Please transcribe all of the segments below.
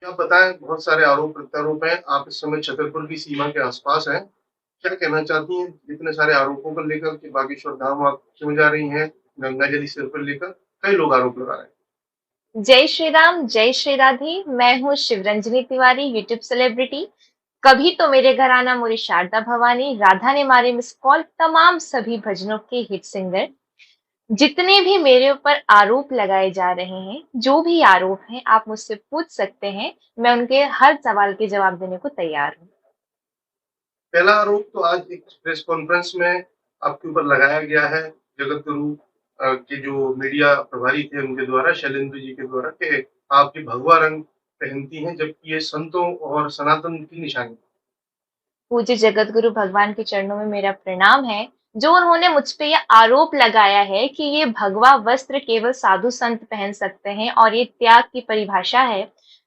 आप बताएँ, बहुत सारे आरोप प्रत्यारोप हैं, आप इस समय छतरपुर की सीमा के आस-पास हैं। क्या कहना चाहती हैं इतने सारे आरोपों को लेकर कि बागेश्वर धाम आप क्यों जा रही हैं, गंगा जल सिर पर लेकर? कई लोग आरोप लगा रहे हैं। जय श्री राम, जय श्री राधे। मैं हूँ शिवरंजनी तिवारी, यूट्यूब सेलिब्रिटी। कभी तो मेरे घर आना मोरी शारदा भवानी, राधा ने मारे मिस कॉल, तमाम सभी भजनों के हिट सिंगर। जितने भी मेरे ऊपर आरोप लगाए जा रहे हैं, जो भी आरोप हैं, आप मुझसे पूछ सकते हैं। मैं उनके हर सवाल के जवाब देने को तैयार हूँ। पहला आरोप तो आज एक प्रेस कॉन्फ्रेंस में आपके ऊपर लगाया गया है, जगत गुरु के जो मीडिया प्रभारी थे उनके द्वारा, शैलेंद्र जी के द्वारा, कि आप ये भगवा रंग पहनती हैं, जबकि ये संतों और सनातन की निशानी। पूज्य जगत गुरु भगवान के चरणों में मेरा प्रणाम है। जो उन्होंने मुझ पे यह आरोप लगाया है कि ये भगवा वस्त्र केवल साधु संत पहन सकते हैं और ये त्याग की परिभाषा है,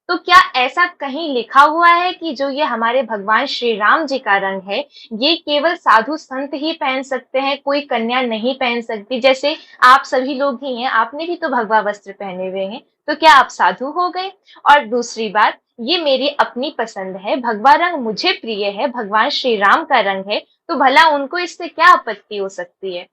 तो क्या ऐसा कहीं लिखा हुआ है कि जो ये हमारे भगवान श्री राम जी का रंग है, ये केवल साधु संत ही पहन सकते हैं, कोई कन्या नहीं पहन सकती? जैसे आप सभी लोग ही हैं, आपने भी तो भगवा वस्त्र पहने हुए हैं, तो क्या आप साधु हो गए? और दूसरी बात, ये मेरी अपनी पसंद है, भगवा रंग मुझे प्रिय है, भगवान श्री राम का रंग है, तो भला उनको इससे क्या आपत्ति हो सकती है?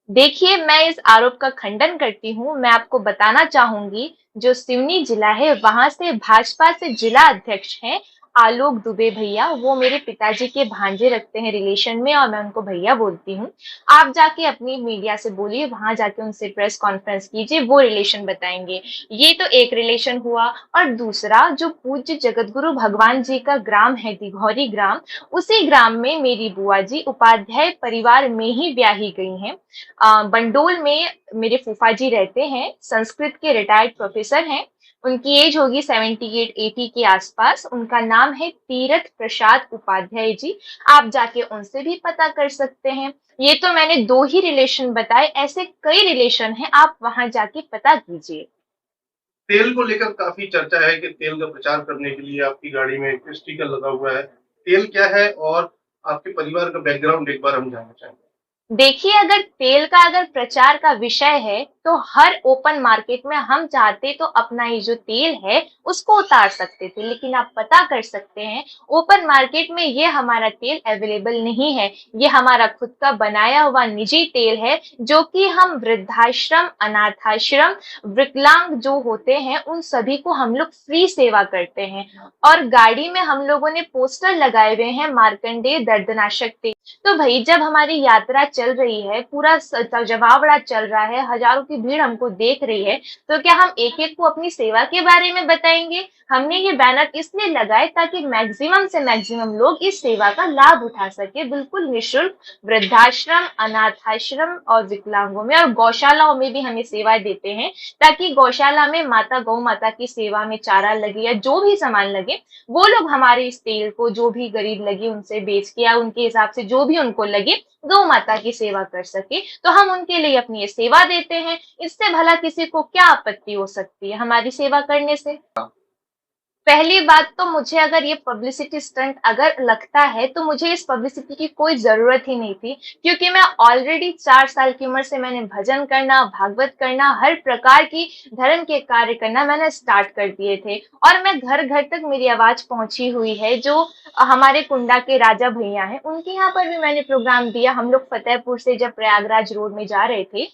देखिए, मैं इस आरोप का खंडन करती हूँ। मैं आपको बताना चाहूंगी, जो सिवनी जिला है, वहां से भाजपा से जिला अध्यक्ष हैं आलोक दुबे भैया। वो मेरे पिताजी के भांजे रखते हैं रिलेशन में, और मैं उनको भैया बोलती हूँ। आप जाके अपनी मीडिया से बोलिए, वहां जाके उनसे प्रेस कॉन्फ्रेंस कीजिए, वो रिलेशन बताएंगे। ये तो एक रिलेशन हुआ। और दूसरा, जो पूज्य जगतगुरु भगवान जी का ग्राम है, दिघौरी ग्राम, उसी ग्राम में मेरी बुआ जी उपाध्याय परिवार में ही ब्याही गई हैं। बंडोल में मेरे फूफा जी रहते हैं, संस्कृत के रिटायर्ड प्रोफेसर हैं। उनकी एज होगी 78 80 के आसपास। उनका नाम है तीरथ प्रसाद उपाध्याय जी। आप जाके उनसे भी पता कर सकते हैं। ये तो मैंने दो ही रिलेशन बताए, ऐसे कई रिलेशन हैं, आप वहां जाके पता कीजिए। तेल को लेकर काफ़ी चर्चा है कि तेल का प्रचार करने के लिए आपकी गाड़ी में एक स्टिकर लगा हुआ है। तेल क्या है और आपके परिवार का बैकग्राउंड एक बार हम जानना चाहेंगे। देखिए, अगर प्रचार का विषय है, तो हर ओपन मार्केट में हम चाहते तो अपना ये जो तेल है उसको उतार सकते थे, लेकिन आप पता कर सकते हैं ओपन मार्केट में ये हमारा तेल अवेलेबल नहीं है। ये हमारा खुद का बनाया हुआ निजी तेल है, जो कि हम वृद्धाश्रम, अनाथाश्रम, विकलांग जो होते हैं, उन सभी को हम लोग फ्री सेवा करते हैं। और गाड़ी में हम लोगों ने पोस्टर लगाए हुए हैं, मार्कंडेय दर्दनाशक तेल। तो भाई, जब हमारी यात्रा चल रही है, पूरा जमावड़ा चल रहा है, हजारों की भीड़ हमको देख रही है, तो क्या हम एक एक को अपनी सेवा के बारे में बताएंगे? हमने ये बैनर इसलिए लगाए ताकि मैक्सिमम से मैक्सिमम लोग इस सेवा का लाभ उठा सके, बिल्कुल निःशुल्क। वृद्धाश्रम, अनाथाश्रम और विकलांगों में और गौशालाओं में भी हमें सेवाएं देते हैं, ताकि गौशाला में गौ माता की सेवा में चारा लगे या जो भी सामान लगे, वो लोग हमारे इस तेल को, जो भी गरीब लगे उनसे बेच के, या उनके हिसाब से जो भी उनको लगे, गौ माता की सेवा कर सके, तो हम उनके लिए अपनी ये सेवा देते हैं। इससे भला किसी को क्या आपत्ति हो सकती है हमारी सेवा करने से? पहली बात तो, मुझे अगर ये पब्लिसिटी स्टंट अगर लगता है, तो मुझे इस पब्लिसिटी की कोई जरूरत ही नहीं थी, क्योंकि मैं ऑलरेडी 4 साल की उम्र से मैंने भजन करना, भागवत करना, हर प्रकार की धर्म के कार्य करना मैंने स्टार्ट कर दिए थे। और मैं घर घर तक मेरी आवाज पहुंची हुई है। जो हमारे कुंडा के राजा भैया हैं, उनके यहाँ पर भी मैंने प्रोग्राम दिया। हम लोग फतेहपुर से जब प्रयागराज रोड में जा रहे थे,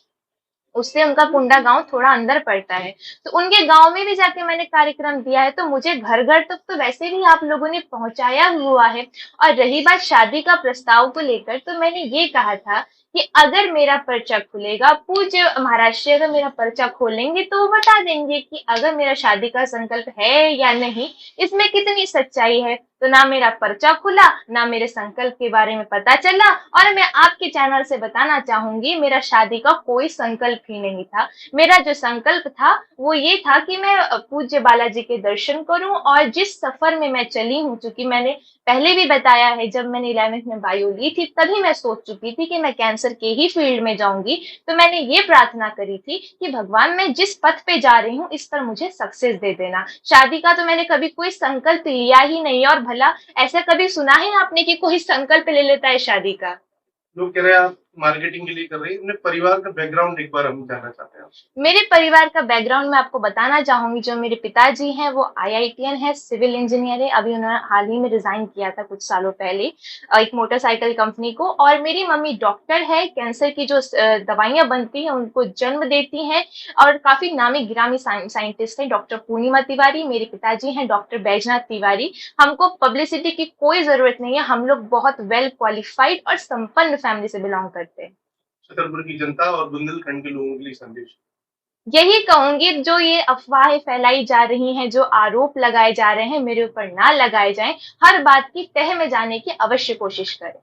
उससे उनका कुंडा गांव थोड़ा अंदर पड़ता है, तो उनके गांव में भी जाके मैंने कार्यक्रम दिया है। तो मुझे घर घर तक तो वैसे भी आप लोगों ने पहुंचाया हुआ है। और रही बात शादी का प्रस्ताव को लेकर, तो मैंने ये कहा था कि अगर मेरा पर्चा खुलेगा, पूज्य महाराज जी अगर मेरा पर्चा खोलेंगे, तो वो बता देंगे कि अगर मेरा शादी का संकल्प है या नहीं, इसमें कितनी सच्चाई है। तो ना मेरा पर्चा खुला, ना मेरे संकल्प के बारे में पता चला। और मैं आपके चैनल से बताना चाहूंगी, मेरा शादी का कोई संकल्प ही नहीं था। मेरा जो संकल्प था वो ये था कि मैं पूज्य बालाजी के दर्शन करूं। और जिस सफर में मैं चली हूँ, चूंकि मैंने पहले भी बताया है, जब मैंने 11वीं में बायो ली थी, तभी मैं सोच चुकी थी कि मैं कैंसर के ही फील्ड में जाऊंगी। तो मैंने ये प्रार्थना करी थी कि भगवान, मैं जिस पथ पे जा रही हूँ, इस पर मुझे सक्सेस दे देना। शादी का तो मैंने कभी कोई संकल्प लिया ही नहीं। और भला ऐसा कभी सुना है आपने कि कोई संकल्प ले लेता है शादी का? लोग कह रहे हैं आप मार्केटिंग के लिए कर रही है, अपने परिवार का बैकग्राउंड एक बार हम जानना चाहते हैं आपसे। मेरे परिवार का बैकग्राउंड मैं आपको बताना चाहूंगी। जो मेरे पिताजी हैं वो आईआईटीएन है, सिविल इंजीनियर है। अभी उन्होंने हाल ही में रिजाइन किया था कुछ सालों पहले एक मोटरसाइकिल कंपनी को। और मेरी मम्मी डॉक्टर है, कैंसर की जो दवाइयां बनती हैं उनको जन्म देती हैं और काफी नामी गिरामी साइंटिस्ट है डॉक्टर पूर्णिमा तिवारी। मेरे पिताजी हैं डॉक्टर बैजनाथ तिवारी। हमको पब्लिसिटी की कोई जरूरत नहीं है, हम लोग बहुत वेल क्वालिफाइड और संपन्न फैमिली से बिलोंग करते हैं। छतरपुर की जनता और बुंदेलखंड के लोगों के लिए संदेश। यही कहूंगी, जो ये अफवाहें फैलाई जा रही हैं, जो आरोप लगाए जा रहे हैं, मेरे ऊपर ना लगाए जाएं। हर बात की तह में जाने की अवश्य कोशिश करें।